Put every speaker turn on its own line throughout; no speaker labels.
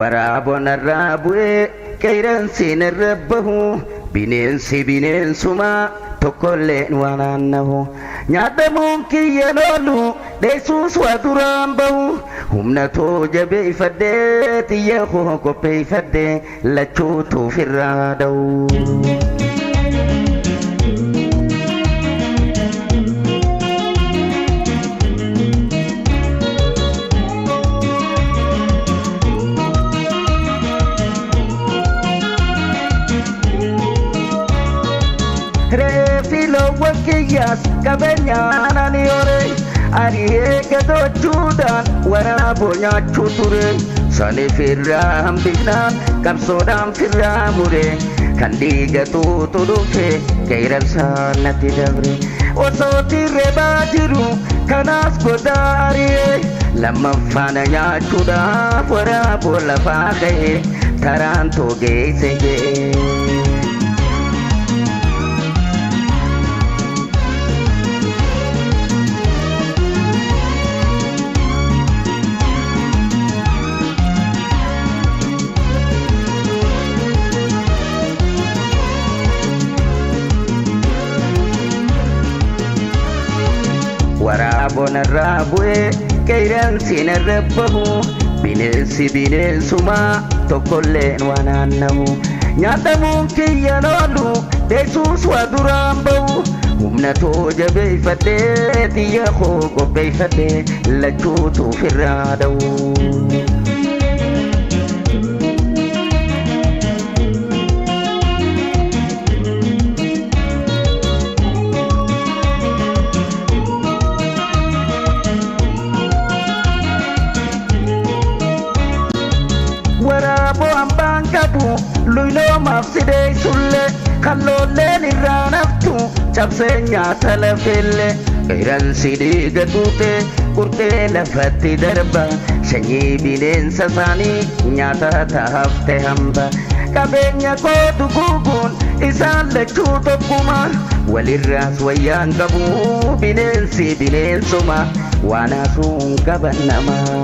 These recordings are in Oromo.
waraabon irraa bu'ee qeeransiin irra bahu bineensi bineensumaa tokkolleen waan aannahu nyaatamuun kiyyan oolu dheessuus waa duraan bahu humna too jabeeffadhee xiyya koo qopheeffadhee lachuutuuf irraa da'u. Refilo wakiyas kabenyana ni ore ariye gadochudan warabo nyachu ture sane firram bignan kapsodam firramure kandiga tudufe kairal sanati dabre osoti rebajiru kanas godariye lamma fana nyachu da warabo la faxe taranto geisege. waraabon irraa bu'ee qeeransiin irra bahu bineensi bineensumaa tokkolleen waan aannahu nyaatamuun kiyyan oolu dheessuus waa duraan bahu humna too jabeeffadhee xiyya koo qopheeffadhee lachuutuuf irraa da'u. Waraabo hambaan qabu luyloo maafsidee sulle kalloolleen irraa naftu cabsee nyaata lafelle qeeransi dhiiga tuute qurxee lafatti darba sanyii bineensa isaanii nyaata taafte hamba qabeenya koo duguuguun isaan lachuu tokkuma walirraas wayyaan qabu bineensi bineensuma waan haasuun qaban namaa.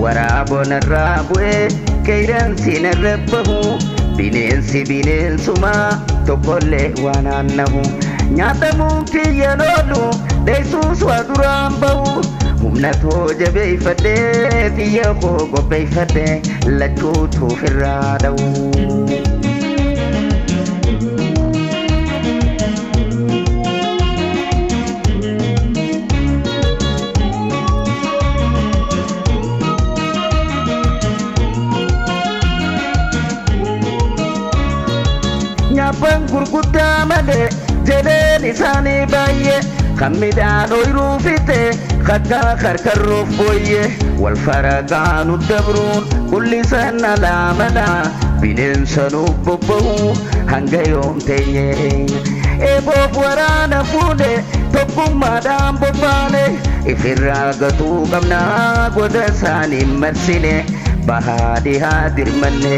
waraabon irraa bu'ee qeeransiin irra bahu bineensi bineensumaa tokkollee waan aannahu nyaatamuun kiyyan oolu dheessuus waa duraan bahu humna too jabeeffadhee xiyya koo qopheeffadhee lachuutuuf irraa da'u. Nyaaphan gurguddaa malee jedheen isaanii baay'ee kan midhaan ooyiruu fixe kakkaa karkarruuf booyyee wal faragaanu dabruun kullisan alaamana bineensa nuuf bobba'u hanga yoom teenyee eeboof waraana fuune tokkummaadhaan bobbaane ifirraa gatuu qabnaa goda isaanii marsine bahaa dhihaa dirmanne.